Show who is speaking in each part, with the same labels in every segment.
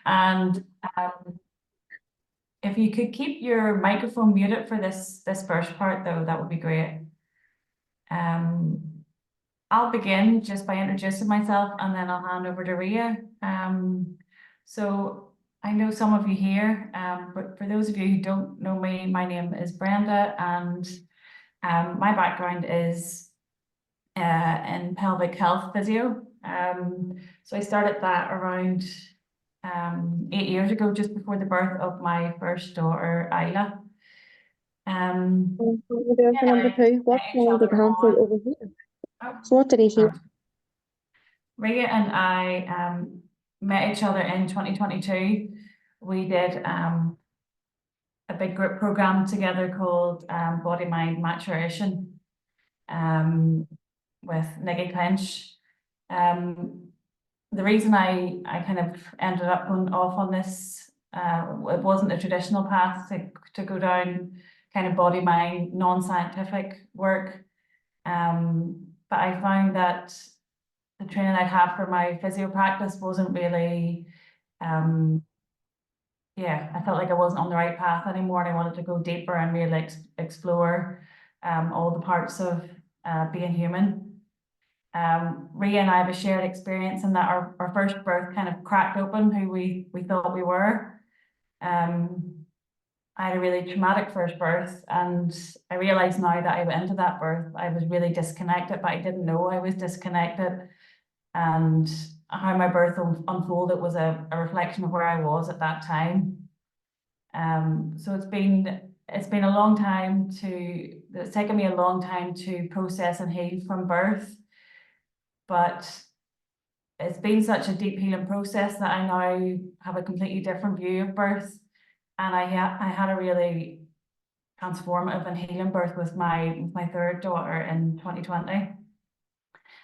Speaker 1: And if you could keep your microphone muted for this first part, though, that would be great. I'll begin just by introducing myself, and then I'll hand over to Ria. So I know some of you here, but for those of you who don't know me, my name is Brenda, and my background is in pelvic health physio. So I started that around 8 years ago, just before the birth of my first daughter, Isla.
Speaker 2: Number two, what sound did Hansel overhear? So what did he hear?
Speaker 1: Ria and I met each other in 2022. We did a big group program together called Body Mind Maturation with Nikki Clinch. The reason I kind of ended up going off on this, it wasn't a traditional path to go down, kind of body mind, non-scientific work. But I found that the training I'd had for my physio practice wasn't really, I felt like I wasn't on the right path anymore, and I wanted to go deeper and really explore all the parts of being human. Ria and I have a shared experience in that our first birth kind of cracked open who we thought we were. I had a really traumatic first birth, and I realized now that I went into that birth, I was really disconnected, but I didn't know I was disconnected. And how my birth unfolded was a reflection of where I was at that time. So it's been a long time it's taken me a long time to process and heal from birth, but it's been such a deep healing process that I now have a completely different view of birth. And I had a really transformative and healing birth with my third daughter in 2020.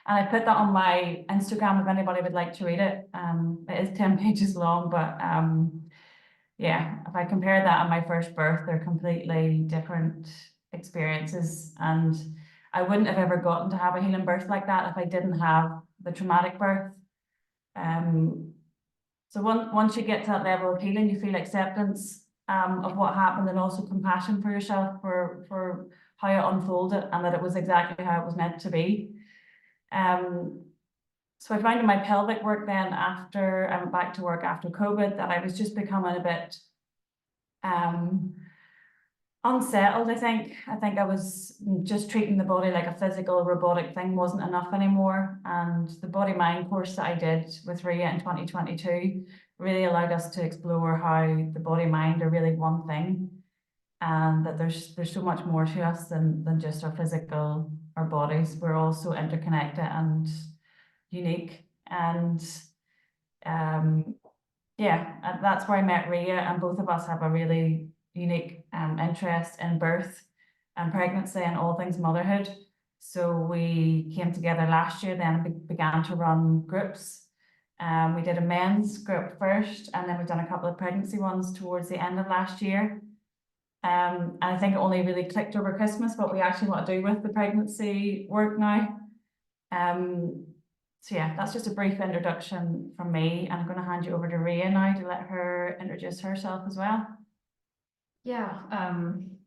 Speaker 1: And I put that on my Instagram if anybody would like to read it. It is 10 pages long, but if I compare that and my first birth, they're completely different experiences. And I wouldn't have ever gotten to have a healing birth like that if I didn't have the traumatic birth. So once you get to that level of healing, you feel acceptance of what happened, and also compassion for yourself for how it unfolded, and that it was exactly how it was meant to be. So I found in my pelvic work then, after I went back to work after COVID, that I was just becoming a bit unsettled, I think. I think I was just treating the body like a physical robotic thing wasn't enough anymore. And the body mind course that I did with Ria in 2022 really allowed us to explore how the body mind are really one thing, and that there's so much more to us than just our bodies. We're all so interconnected and unique. And that's where I met Ria, and both of us have a really unique interest in birth and pregnancy and all things motherhood. So we came together last year, then began to run groups. We did a men's group first, and then we've done a couple of pregnancy ones towards the end of last year. And I think it only really clicked over Christmas what we actually want to do with the pregnancy work now. So yeah, that's just a brief introduction from me, and I'm going to hand you over to Ria now to let her introduce herself as well.
Speaker 3: I'm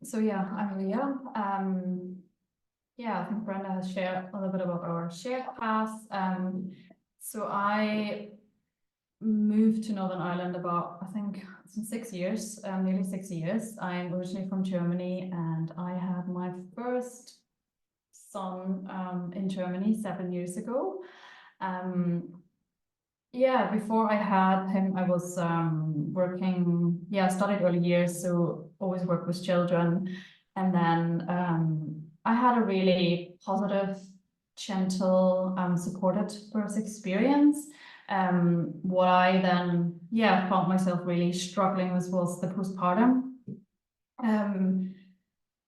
Speaker 3: Ria. I think Brenda has shared a little bit about our shared past. So I moved to Northern Ireland about, I think, some 6 years, nearly 6 years. I'm originally from Germany, and I had my first son in Germany 7 years ago. Before I had him, I was working, studied early years, so always worked with children. And then I had a really positive, gentle, supported birth experience. What I then, found myself really struggling with was the postpartum,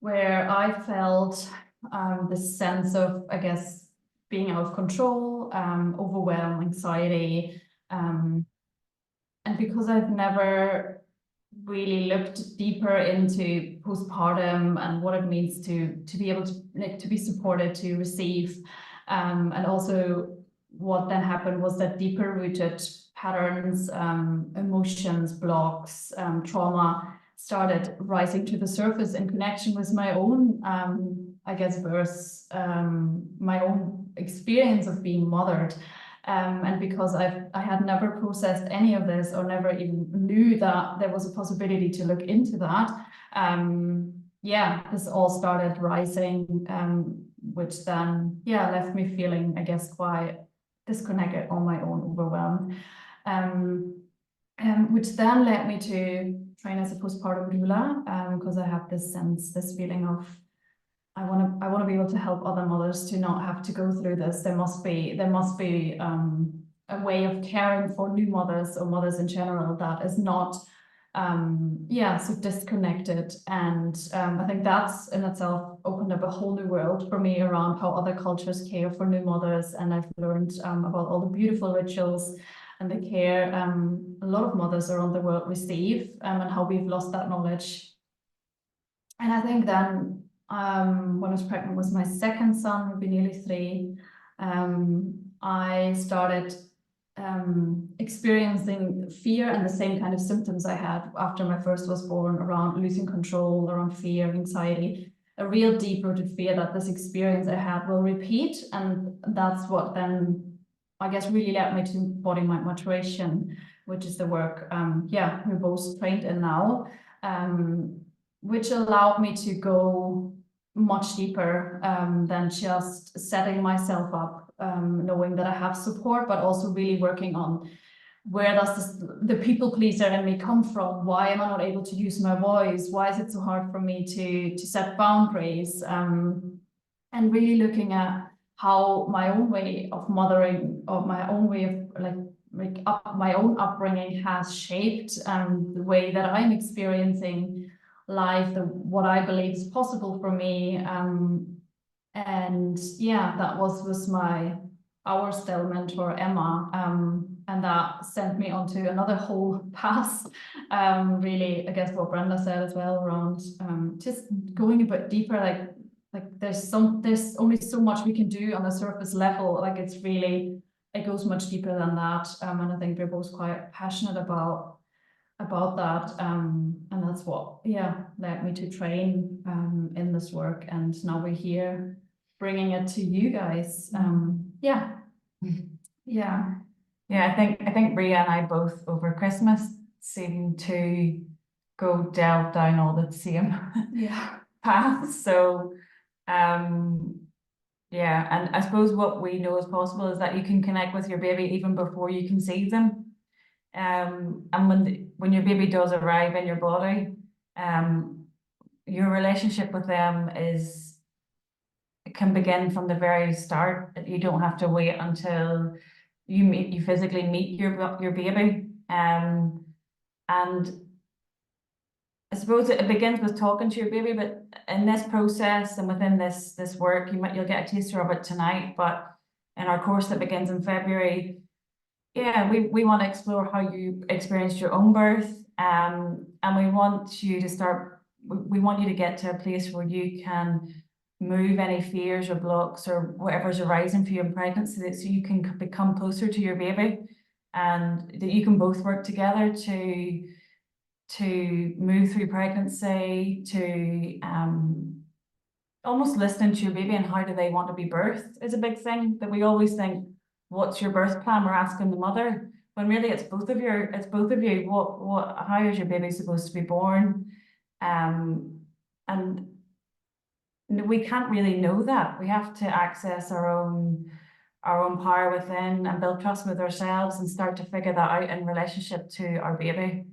Speaker 3: where I felt this sense of, I guess, being out of control, overwhelm, anxiety. And because I've never really looked deeper into postpartum and what it means to be able to be supported, to receive, and also what then happened was that deeper rooted patterns, emotions, blocks, trauma started rising to the surface in connection with my own, I guess, birth, my own experience of being mothered. And because I had never processed any of this, or never even knew that there was a possibility to look into that, yeah, this all started rising, which then, yeah, left me feeling, I guess, quite disconnected on my own, overwhelmed. Which then led me to train as a postpartum doula, because I have this sense, this feeling of, I want to be able to help other mothers to not have to go through this. There must be a way of caring for new mothers, or mothers in general, that is not so disconnected. And I think that's in itself opened up a whole new world for me around how other cultures care for new mothers. And I've learned about all the beautiful rituals and the care a lot of mothers around the world receive, and how we've lost that knowledge. And I think then when I was pregnant with my second son, who'd be nearly 3, I started experiencing fear and the same kind of symptoms I had after my first was born, around losing control, around fear, anxiety, a real deep-rooted fear that this experience I had will repeat. And that's what then, I guess, really led me to body mind maturation, which is the work, we're both trained in now, which allowed me to go much deeper than just setting myself up, knowing that I have support, but also really working on, where does the people pleaser in me come from? Why am I not able to use my voice? Why is it so hard for me to set boundaries? And really looking at how my own way of mothering, or my own way of my own upbringing has shaped the way that I'm experiencing life, what I believe is possible for me. And yeah, that was our still mentor, Emma, and that sent me onto another whole path. Really, I guess what Brenda said as well, around just going a bit deeper, like there's only so much we can do on a surface level. Like it goes much deeper than that. And I think we're both quite passionate about that, and that's what led me to train in this work. And now we're here bringing it to you guys.
Speaker 1: I think Bria and I both over Christmas seemed to delve down all the same paths. So and I suppose what we know is possible is that you can connect with your baby even before you conceive them. And when your baby does arrive in your body, your relationship with them can begin from the very start. You don't have to wait until you physically meet your baby. And I suppose it begins with talking to your baby, but in this process and within this work, you'll get a taster of it tonight. But in our course that begins in February, we want to explore how you experienced your own birth, and we want you to get to a place where you can move any fears or blocks or whatever's arising for you in pregnancy, so you can become closer to your baby, and that you can both work together to move through pregnancy, to almost listening to your baby and how do they want to be birthed is a big thing. That we always think, what's your birth plan? We're asking the mother, when really it's both of you. How is your baby supposed to be born? And we can't really know that. We have to access our own power within and build trust with ourselves and start to figure that out in relationship to our baby.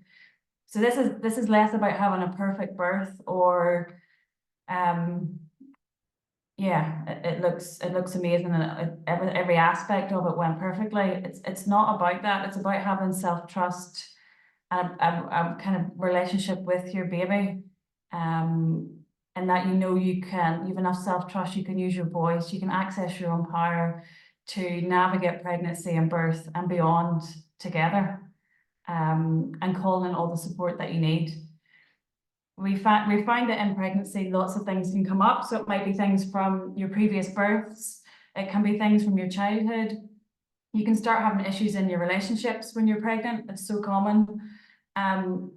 Speaker 1: So this is less about having a perfect birth, or it looks amazing and every aspect of it went perfectly. It's not about that. It's about having self-trust and a kind of relationship with your baby, and that you have enough self-trust, you can use your voice, you can access your own power to navigate pregnancy and birth and beyond together, and call in all the support that you need. We find that in pregnancy, lots of things can come up. So it might be things from your previous births. It can be things from your childhood. You can start having issues in your relationships when you're pregnant. It's so common. And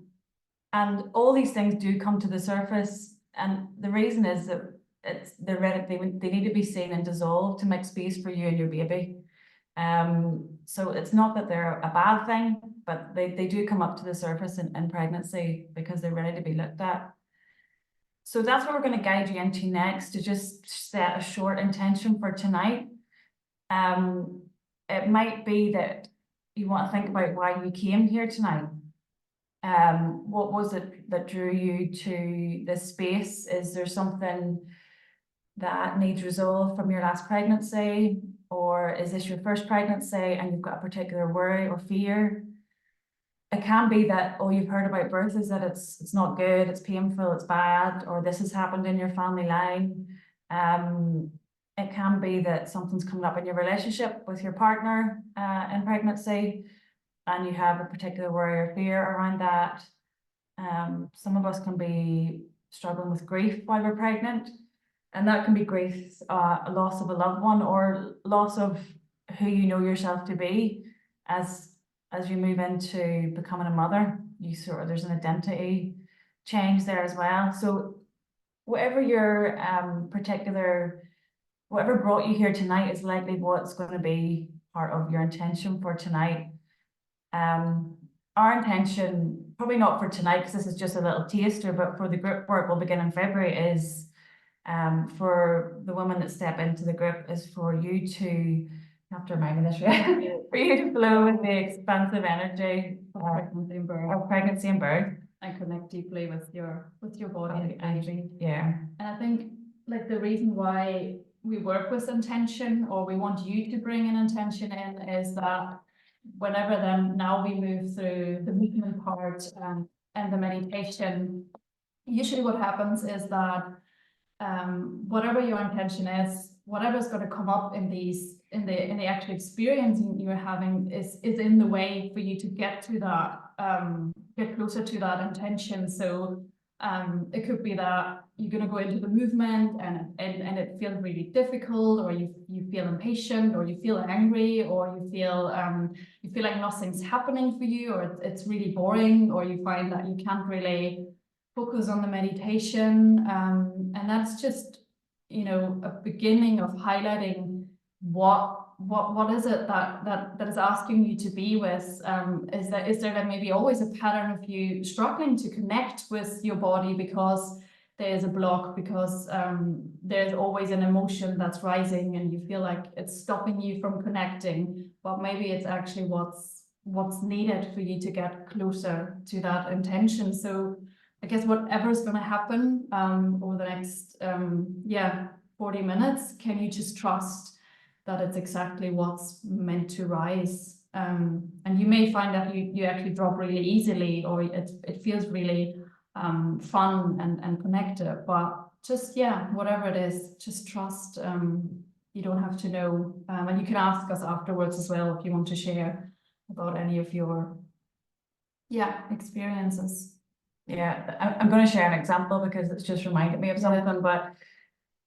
Speaker 1: all these things do come to the surface. And the reason is that they're ready, they need to be seen and dissolved to make space for you and your baby. So it's not that they're a bad thing, but they do come up to the surface in pregnancy because they're ready to be looked at. So that's what we're going to guide you into next, to just set a short intention for tonight. It might be that you want to think about why you came here tonight. What was it that drew you to this space? Is there something that needs resolved from your last pregnancy? Or is this your first pregnancy and you've got a particular worry or fear? It can be that all you've heard about birth is that it's not good, it's painful, it's bad, or this has happened in your family line. It can be that something's coming up in your relationship with your partner in pregnancy, and you have a particular worry or fear around that. Some of us can be struggling with grief while we're pregnant, and that can be grief, a loss of a loved one, or loss of who you know yourself to be as you move into becoming a mother. There's an identity change there as well. So whatever your whatever brought you here tonight is likely what's going to be part of your intention for tonight. Our intention, probably not for tonight because this is just a little taster, but for the group work we'll begin in February, is for the women that step into the group, is for you to, have to remind me this, right? For you to flow with the expansive energy of pregnancy and birth.
Speaker 3: And connect deeply with your body
Speaker 1: and
Speaker 3: baby.
Speaker 1: Yeah.
Speaker 3: And I think like the reason why we work with intention, or we want you to bring an intention in, is that whenever then now we move through the movement part and the meditation, usually what happens is that whatever your intention is, whatever's going to come up in the actual experience you're having is in the way for you to get to that, get closer to that intention. So it could be that you're going to go into the movement and it feels really difficult, or you feel impatient, or you feel angry, or you feel like nothing's happening for you, or it's really boring, or you find that you can't really focus on the meditation, and that's just, you know, a beginning of highlighting what is it that is asking you to be with. Is there then maybe always a pattern of you struggling to connect with your body because there's a block, because there's always an emotion that's rising and you feel like it's stopping you from connecting, but maybe it's actually what's needed for you to get closer to that intention. So I guess whatever's going to happen over the next 40 minutes, can you just trust that it's exactly what's meant to rise? And you may find that you actually drop really easily, or it feels really fun and connected. But just, whatever it is, just trust. You don't have to know. And you can ask us afterwards as well if you want to share about any of your experiences.
Speaker 1: Yeah, I'm going to share an example because it's just reminded me of something. But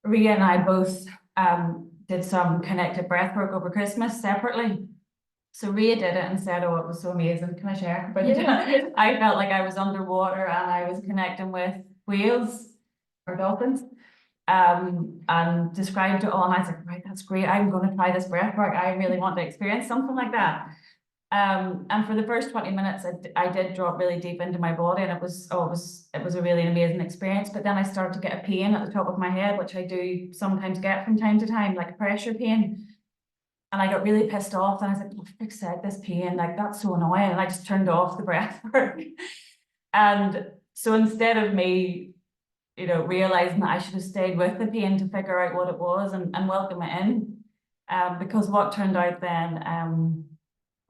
Speaker 1: Ria and I both did some connected breath work over Christmas separately. So Ria did it and said, "Oh, it was so amazing." Can I share? But I felt like I was underwater and I was connecting with whales or dolphins, and described it all. And I was like, "Right, that's great. I'm going to try this breath work. I really want to experience something like that." And for the first 20 minutes, I did drop really deep into my body, and it was a really amazing experience. But then I started to get a pain at the top of my head, which I do sometimes get from time to time, like a pressure pain. And I got really pissed off, and I was like, "Oh, for fuck's sake, this pain, like that's so annoying." And I just turned off the breath work. And so instead of me, you know, realizing that I should have stayed with the pain to figure out what it was and welcome it in, because what turned out then,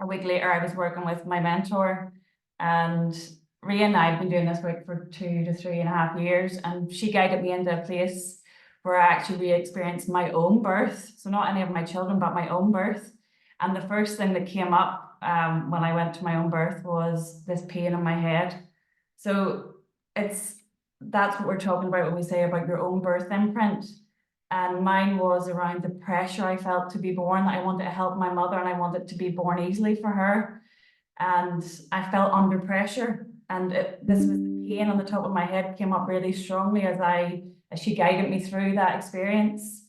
Speaker 1: a week later, I was working with my mentor, and Ria and I had been doing this work for 2 to 3.5 years, and she guided me into a place where I actually re-experienced my own birth. So not any of my children, but my own birth. And the first thing that came up when I went to my own birth was this pain in my head. So that's what we're talking about when we say about your own birth imprint. And mine was around the pressure I felt to be born. I wanted to help my mother and I wanted to be born easily for her. And I felt under pressure. And this was the pain on the top of my head came up really strongly as she guided me through that experience.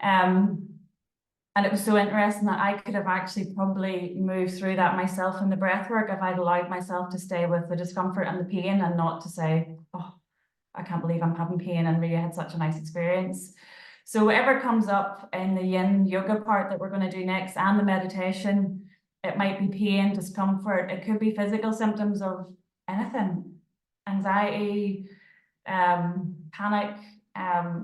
Speaker 1: And it was so interesting that I could have actually probably moved through that myself in the breath work if I'd allowed myself to stay with the discomfort and the pain and not to say, oh, I can't believe I'm having pain and Ria had such a nice experience. So whatever comes up in the yin yoga part that we're going to do next and the meditation, it might be pain, discomfort, it could be physical symptoms of anything, anxiety, panic,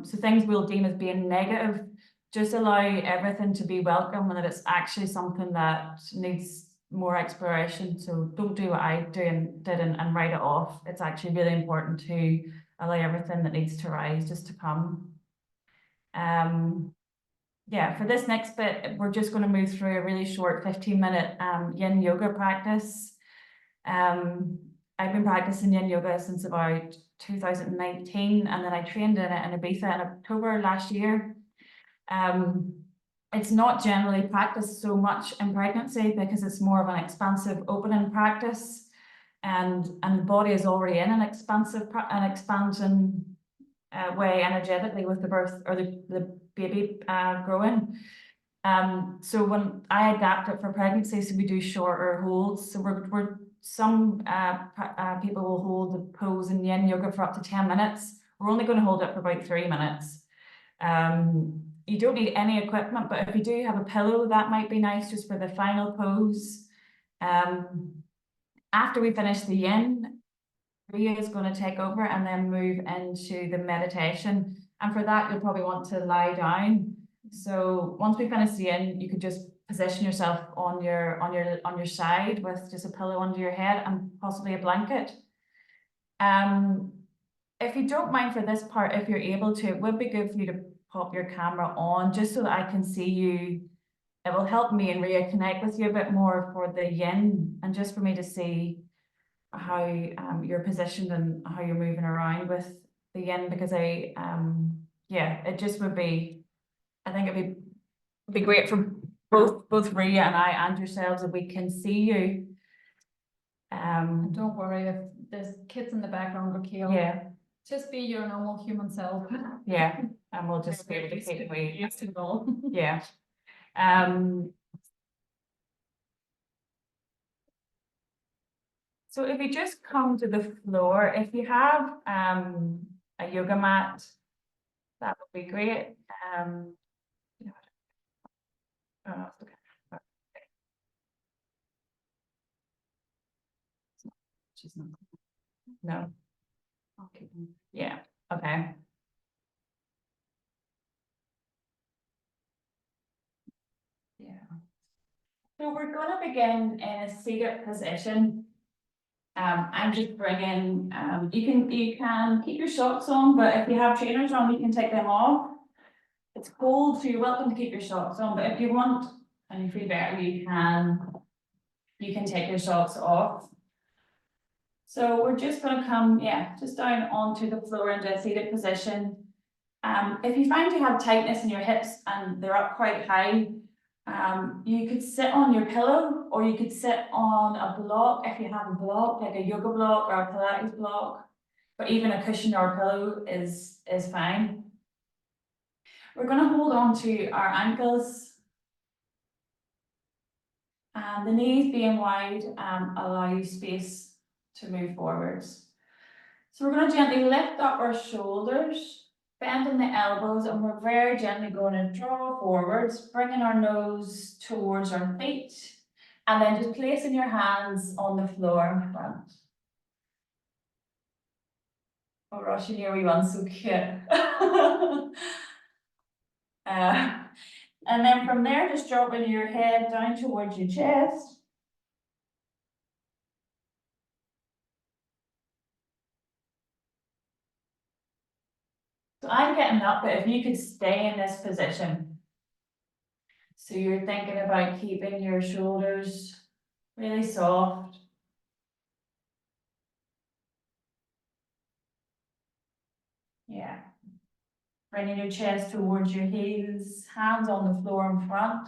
Speaker 1: so things we'll deem as being negative. Just allow everything to be welcome and that it's actually something that needs more exploration. So don't do what I did and write it off. It's actually really important to allow everything that needs to rise just to come. Yeah, for this next bit, we're just going to move through a really short 15-minute yin yoga practice. I've been practicing yin yoga since about 2019, and then I trained in it in Ibiza in October last year. It's not generally practiced so much in pregnancy because it's more of an expansive opening practice, and the body is already in an expansion way energetically with the birth or the baby growing. So when I adapt it for pregnancy, so we do shorter holds. So some people will hold the pose in yin yoga for up to 10 minutes. We're only going to hold it for about 3 minutes. You don't need any equipment, but if you do have a pillow, that might be nice just for the final pose. After we finish the yin, Ria is going to take over and then move into the meditation. And for that, you'll probably want to lie down. So once we finish the yin, you could just position yourself on your side with just a pillow under your head and possibly a blanket. If you don't mind for this part, if you're able to, it would be good for you to pop your camera on just so that I can see you. It will help me and Ria connect with you a bit more for the yin and just for me to see how you're positioned and how you're moving around with the yin, because yeah, it just would be, I think it'd be great for both Ria and I and yourselves if we can see you.
Speaker 3: Don't worry if there's kids in the background, okay?
Speaker 1: Yeah.
Speaker 3: Just be your normal human self.
Speaker 1: Yeah, and we'll just be able to keep away.
Speaker 3: Used to it all.
Speaker 1: Yeah. So if you just come to the floor, if you have a yoga mat, that would be great. She's not. No. Okay. Yeah. Okay. Yeah. So we're going to begin in a seated position. I'm just bringing. You can keep your socks on, but if you have trainers on, you can take them off. It's cold, so you're welcome to keep your socks on. But if you want and you feel better, you can take your socks off. So we're just going to come, just down onto the floor into a seated position. If you find you have tightness in your hips and they're up quite high, you could sit on your pillow or you could sit on a block if you have a block, like a yoga block or a Pilates block, but even a cushion or a pillow is fine. We're going to hold on to our ankles and the knees being wide allow you space to move forwards. So we're going to gently lift up our shoulders, bending the elbows, and we're very gently going to draw forwards, bringing our nose towards our feet, and then just placing your hands on the floor in front. Oh, Roshi, here we one, so cute. And then from there, just dropping your head down towards your chest. So I'm getting up, but if you could stay in this position. So you're thinking about keeping your shoulders really soft. Yeah. Bringing your chest towards your heels, hands on the floor in front.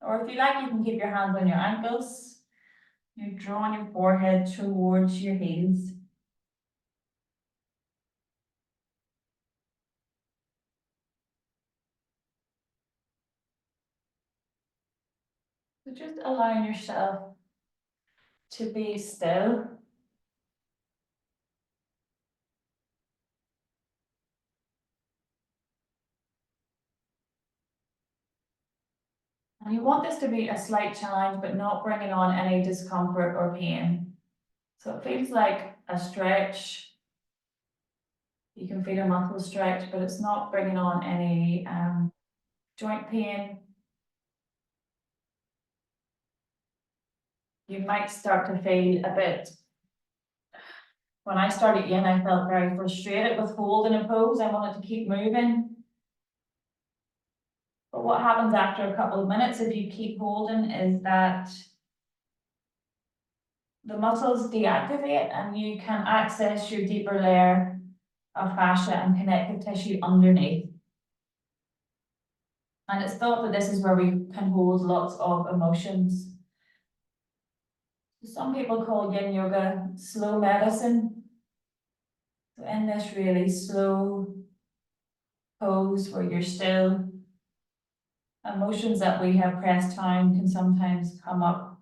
Speaker 1: Or if you like, you can keep your hands on your ankles. You're drawing your forehead towards your heels. So just allowing yourself to be still. And you want this to be a slight challenge, but not bringing on any discomfort or pain. So it feels like a stretch. You can feel a muscle stretch, but it's not bringing on any joint pain. You might start to feel a bit. When I started in, I felt very frustrated with holding a pose. I wanted to keep moving. But what happens after a couple of minutes if you keep holding is that the muscles deactivate and you can access your deeper layer of fascia and connective tissue underneath. And it's thought that this is where we can hold lots of emotions. Some people call yin yoga slow medicine. So in this really slow pose where you're still, emotions that we have pressed down can sometimes come up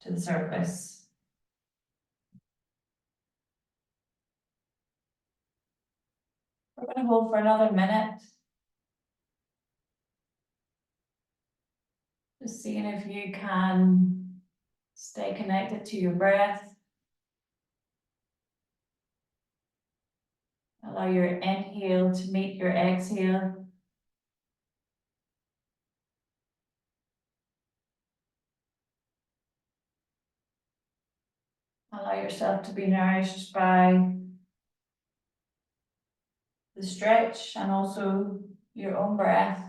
Speaker 1: to the surface. We're going to hold for another minute. Just seeing if you can stay connected to your breath. Allow your inhale to meet your exhale. Allow yourself to be nourished by the stretch and also your own breath.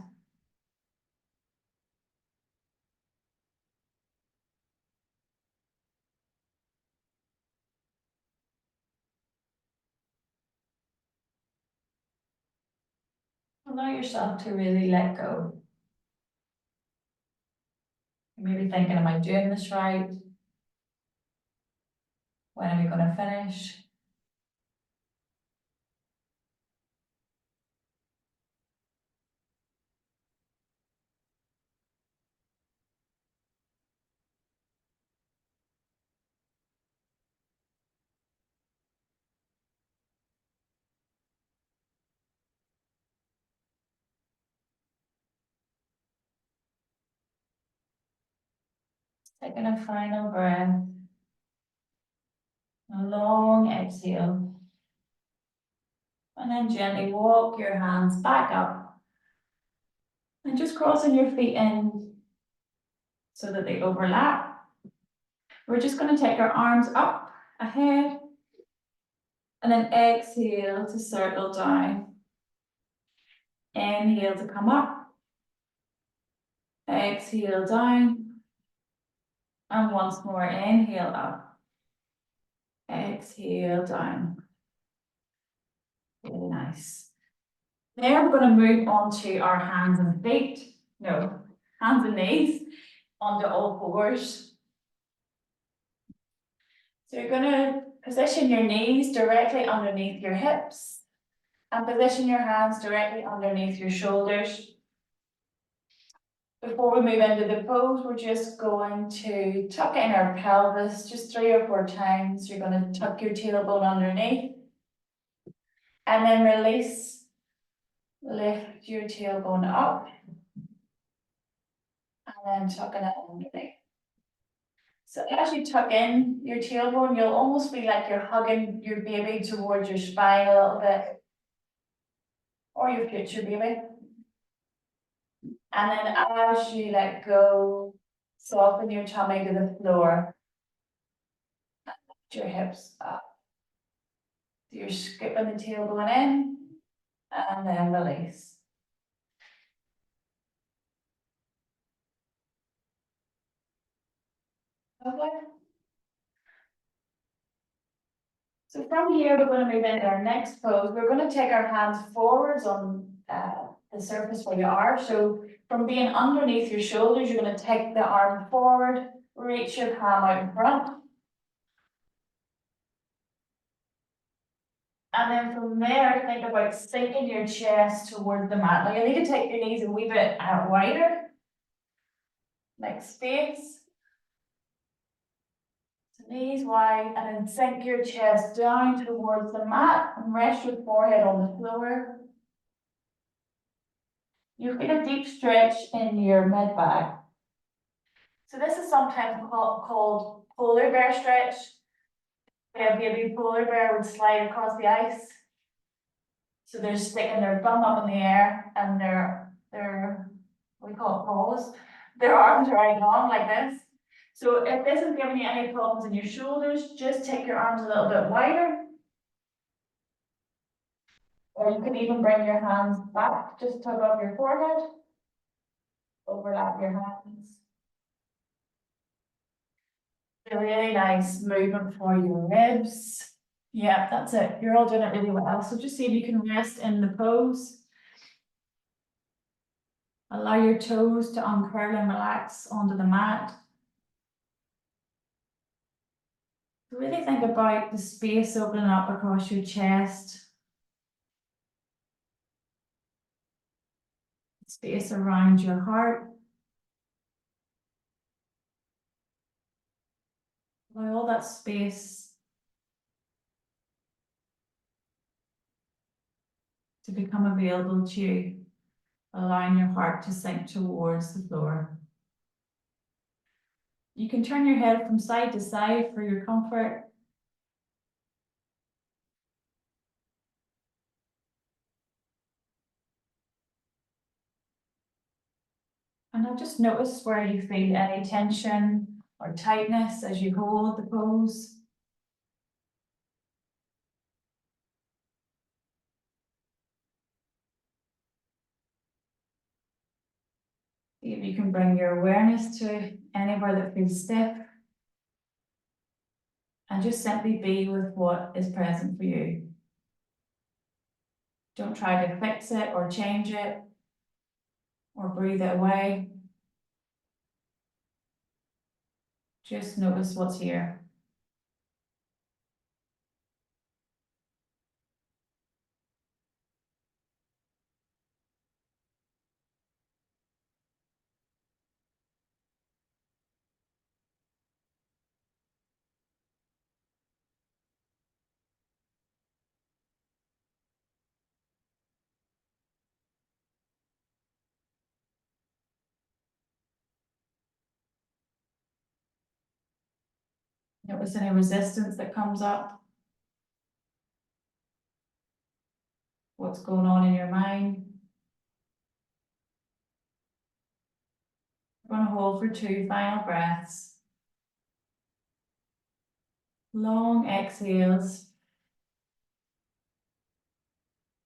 Speaker 1: Allow yourself to really let go. You may be thinking, am I doing this right? When are we going to finish? Taking a final breath. A long exhale. And then gently walk your hands back up. And just crossing your feet in so that they overlap. We're just going to take our arms up ahead. And then exhale to circle down. Inhale to come up. Exhale down. And once more, inhale up. Exhale down. Really nice. Now we're going to move on to our hands and feet. No, hands and knees onto all fours. So you're going to position your knees directly underneath your hips and position your hands directly underneath your shoulders. Before we move into the pose, we're just going to tuck in our pelvis just 3 or 4 times. You're going to tuck your tailbone underneath and then release. Lift your tailbone up and then tuck it underneath. So as you tuck in your tailbone, you'll almost feel like you're hugging your baby towards your spine a little bit, or your future baby. And then as you let go, soften your tummy to the floor. Lift your hips up. So you're skipping the tailbone in, and then release. Lovely. So from here, we're going to move into our next pose. We're going to take our hands forwards on the surface where you are. So from being underneath your shoulders, you're going to take the arm forward, reach your palm out in front. And then from there, think about sinking your chest towards the mat. Now you need to take your knees a wee bit wider, like space. So knees wide, and then sink your chest down towards the mat and rest your forehead on the floor. You feel a deep stretch in your mid back. So this is sometimes called polar bear stretch. A baby polar bear would slide across the ice. So they're sticking their bum up in the air and their we call it paws. Their arms are out long like this. So if this is giving you any problems in your shoulders, just take your arms a little bit wider. Or you can even bring your hands back, just tug up your forehead. Overlap your hands. A really nice movement for your ribs. Yeah, that's it. You're all doing it really well. So just see if you can rest in the pose. Allow your toes to uncurl and relax onto the mat. Really think about the space opening up across your chest. Space around your heart. Allow all that space to become available to you, allowing your heart to sink towards the floor. You can turn your head from side to side for your comfort. And now just notice where you feel any tension or tightness as you hold the pose. See if you can bring your awareness to anywhere that feels stiff. And just simply be with what is present for you. Don't try to fix it or change it or breathe it away. Just notice what's here. Notice any resistance that comes up. What's going on in your mind. We're going to hold for 2 final breaths. Long exhales.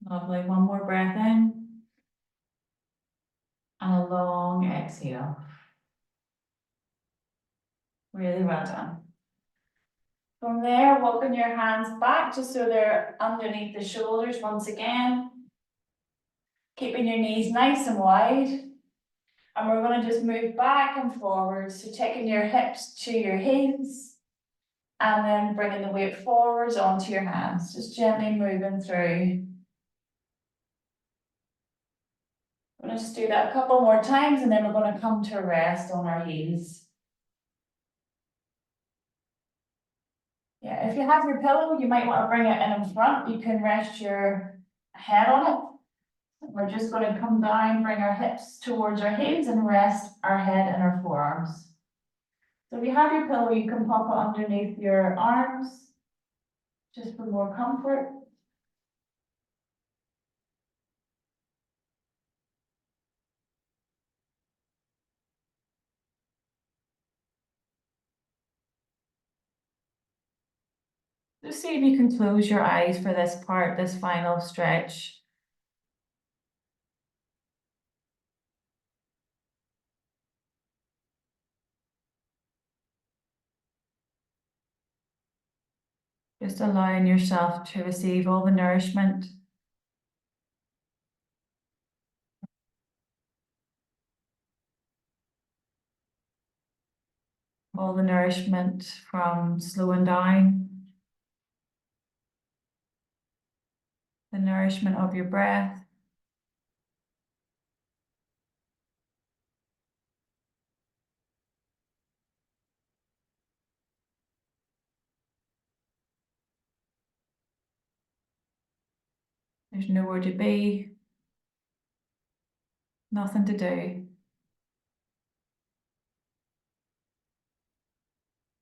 Speaker 1: Lovely. One more breath in. And a long exhale. Really well done. From there, walking your hands back just so they're underneath the shoulders once again. Keeping your knees nice and wide. And we're going to just move back and forward. So taking your hips to your heels. And then bringing the weight forwards onto your hands. Just gently moving through. We're going to just do that a couple more times and then we're going to come to rest on our heels. Yeah, if you have your pillow, you might want to bring it in front. You can rest your head on it. We're just going to come down, bring our hips towards our heels and rest our head and our forearms. So if you have your pillow, you can pop it underneath your arms, just for more comfort. Just see if you can close your eyes for this part, this final stretch. Just allowing yourself to receive all the nourishment. All the nourishment from slowing down. The nourishment of your breath. There's nowhere to be. Nothing to do.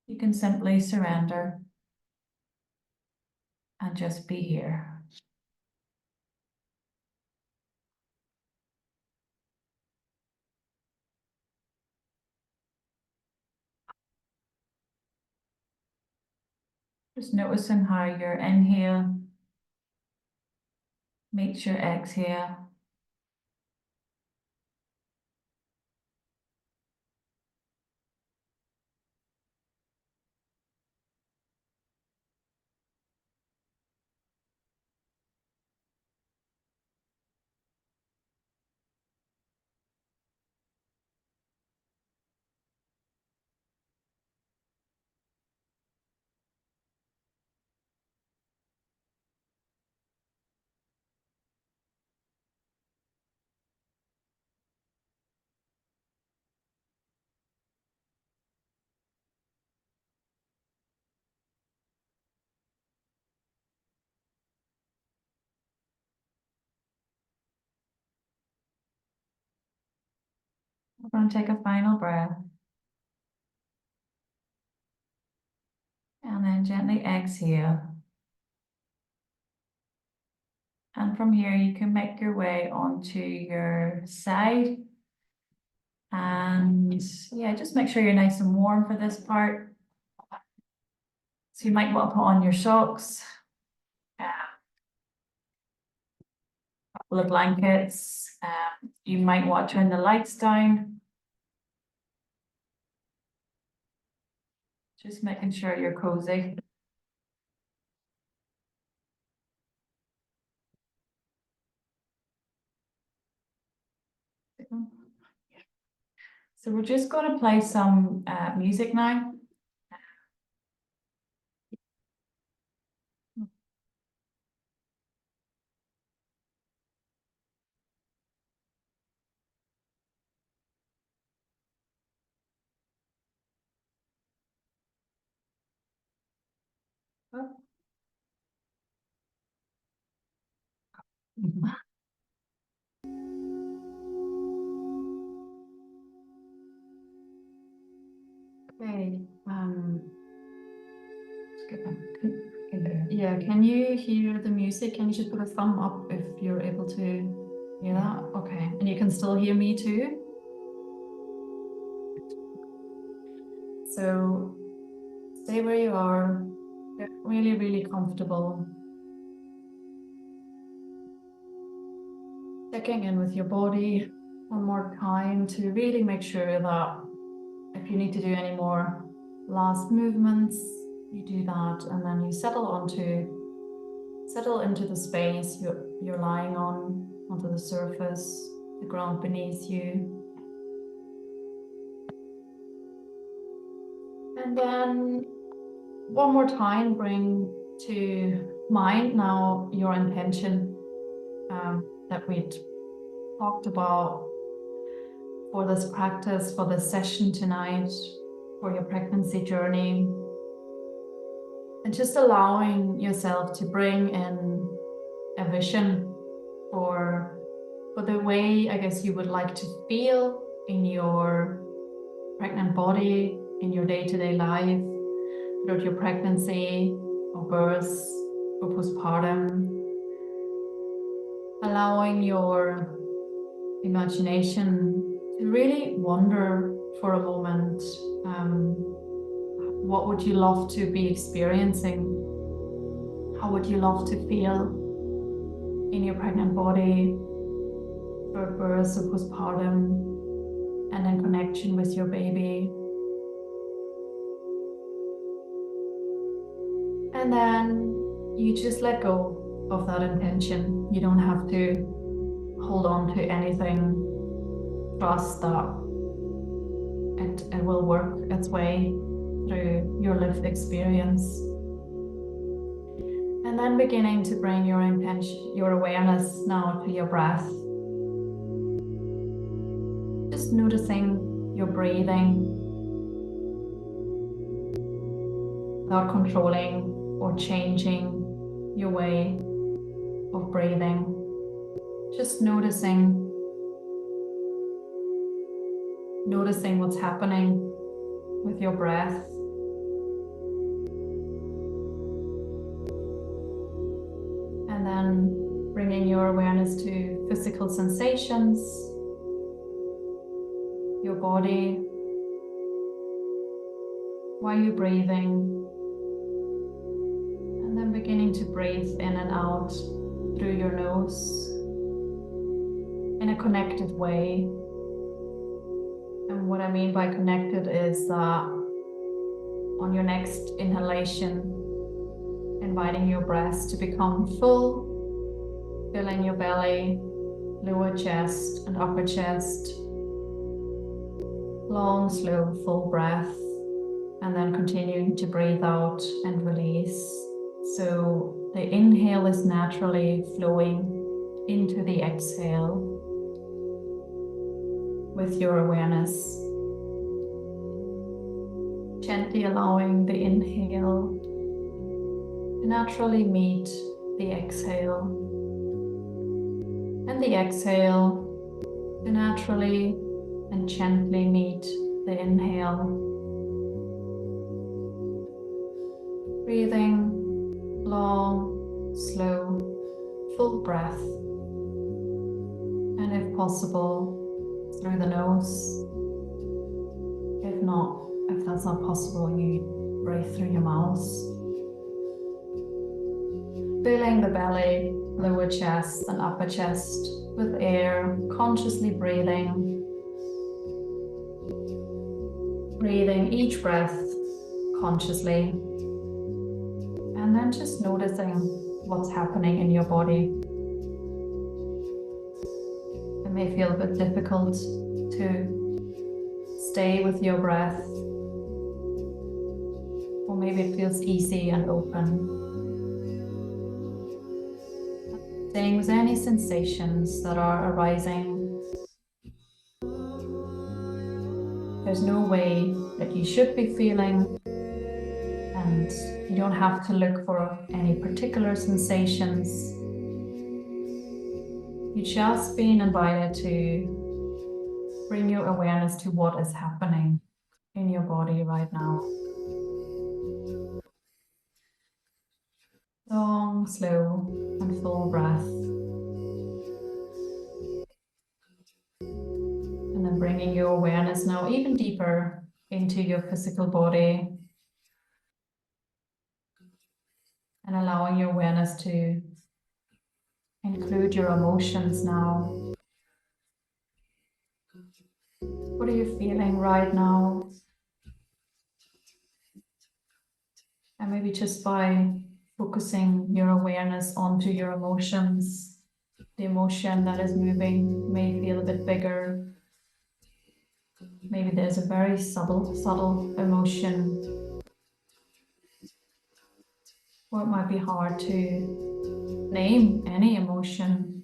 Speaker 1: You can simply surrender and just be here. Just noticing how your inhale meets your exhale. We're going to take a final breath. And then gently exhale. And from here, you can make your way onto your side. And yeah, just make sure you're nice and warm for this part. So you might want to put on your socks. A couple of blankets. You might want to turn the lights down. Just making sure you're cozy. So we're just going to play some music now. Okay. Yeah, can you hear the music? Can you just put a thumb up if you're able to hear that? Okay. And you can still hear me too? So stay where you are. Get really, really comfortable. Checking in with your body one more time to really make sure that if you need to do any more last movements, you do that, and then you settle into the space you're lying on, onto the surface, the ground beneath you. And then one more time, bring to mind now your intention that we'd talked about for this practice, for this session tonight, for your pregnancy journey. And just allowing yourself to bring in a vision for the way, I guess, you would like to feel in your pregnant body, in your day-to-day life, throughout your pregnancy or birth or postpartum. Allowing your imagination to really wander for a moment. What would you love to be experiencing? How would you love to feel in your pregnant body for birth or postpartum, and in connection with your baby?
Speaker 3: And then you just let go of that intention. You don't have to hold on to anything. Trust that it will work its way through your lived experience. And then beginning to bring your intention, your awareness now to your breath. Just noticing your breathing without controlling or changing your way of breathing. Just noticing what's happening with your breath. And then bringing your awareness to physical sensations, your body, while you're breathing. And then beginning to breathe in and out through your nose in a connected way. And what I mean by connected is that on your next inhalation, inviting your breath to become full, filling your belly, lower chest and upper chest. Long, slow, full breath, and then continuing to breathe out and release. So the inhale is naturally flowing into the exhale with your awareness. Gently allowing the inhale to naturally meet the exhale, and the exhale to naturally and gently meet the inhale. Breathing long, slow, full breath, and if possible, through the nose. If that's not possible, you breathe through your mouth. Filling the belly, lower chest and upper chest with air, consciously breathing. Breathing each breath consciously. And then just noticing what's happening in your body. It may feel a bit difficult to stay with your breath, or maybe it feels easy and open. Staying with any sensations that are arising. There's no way that you should be feeling, and you don't have to look for any particular sensations. You're just being invited to bring your awareness to what is happening in your body right now. Long, slow, and full breath. And then bringing your awareness now even deeper into your physical body. And allowing your awareness to include your emotions now. What are you feeling right now? And maybe just by focusing your awareness onto your emotions, the emotion that is moving may feel a bit bigger. Maybe there's a very subtle emotion, or it might be hard to name any emotion.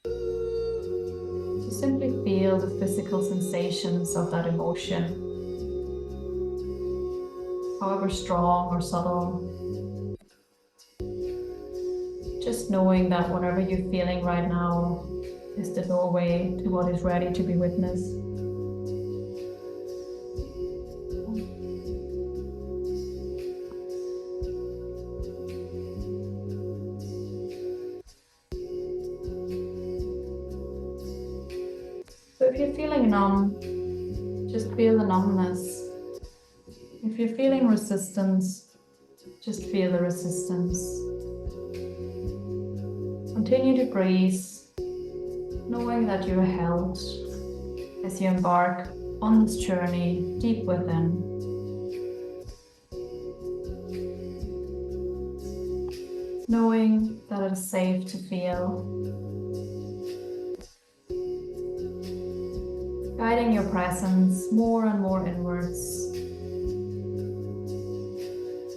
Speaker 3: So simply feel the physical sensations of that emotion, however strong or subtle. Just knowing that whatever you're feeling right now is the doorway to what is ready to be witnessed. So if you're feeling numb, just feel the numbness. If you're feeling resistance, just feel the resistance. Continue to breathe, knowing that you're held as you embark on this journey deep within. knowing that it is safe to feel. Guiding your presence more and more inwards,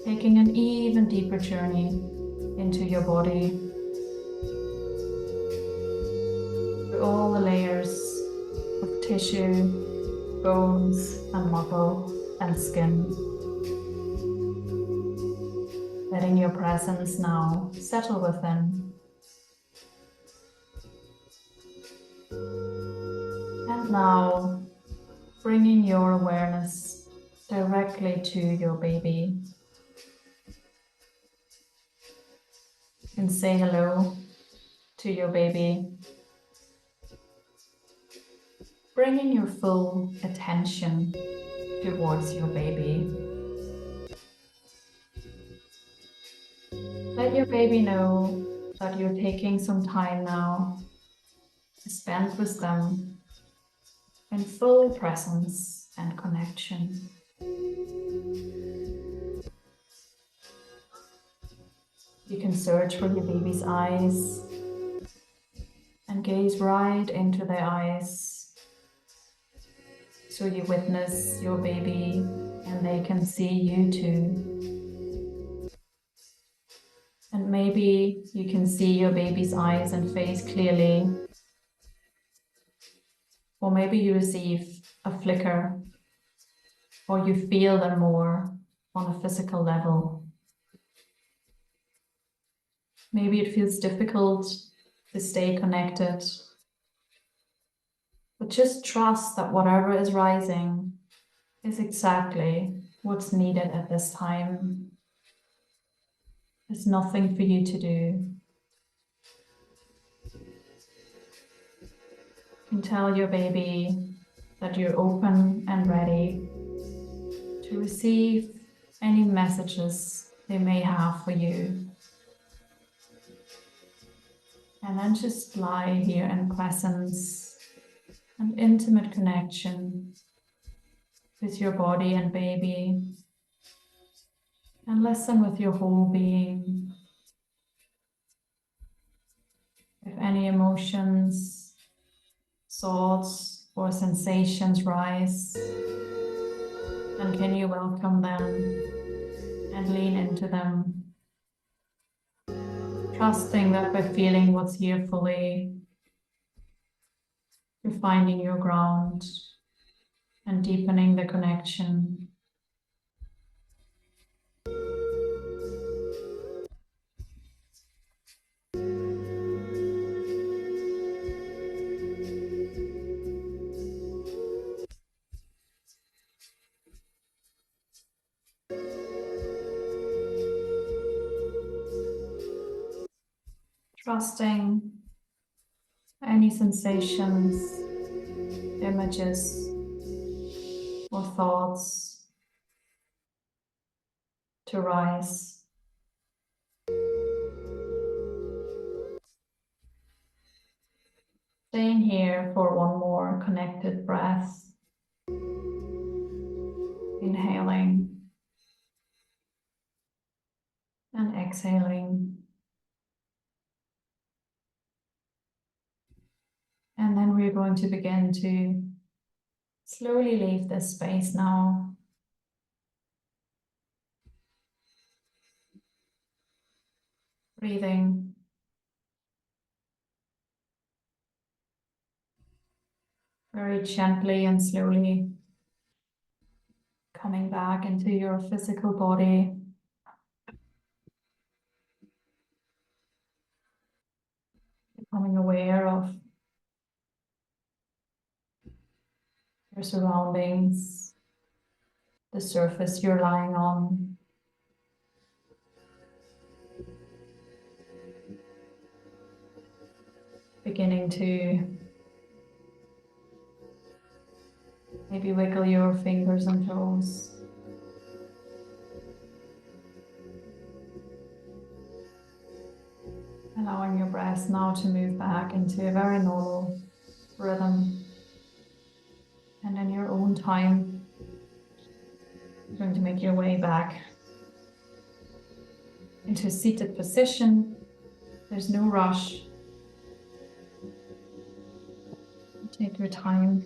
Speaker 3: taking an even deeper journey into your body, through all the layers of tissue, bones and muscle and skin. Letting your presence now settle within. And now bringing your awareness directly to your baby. And say hello to your baby. Bringing your full attention towards your baby. Let your baby know that you're taking some time now to spend with them in full presence and connection. You can search for your baby's eyes and gaze right into their eyes, so you witness your baby and they can see you too. And maybe you can see your baby's eyes and face clearly, or maybe you receive a flicker, or you feel them more on a physical level. Maybe it feels difficult to stay connected, but just trust that whatever is rising is exactly what's needed at this time. There's nothing for you to do. You can tell your baby that you're open and ready to receive any messages they may have for you. And then just lie here in presence and intimate connection with your body and baby, and listen with your whole being. If any emotions, thoughts, or sensations rise, then can you welcome them and lean into them, trusting that by feeling what's here fully, you're finding your ground and deepening the connection. Trusting any sensations, images, or thoughts to rise. Staying here for one more connected breath. Inhaling and exhaling. And then we're going to begin to slowly leave this space now. Breathing. Very gently and slowly coming back into your physical body. Becoming aware of your surroundings, the surface you're lying on. Beginning to maybe wiggle your fingers and toes. Allowing your breath now to move back into a very normal rhythm. And in your own time, you're going to make your way back into a seated position. There's no rush. Take your time.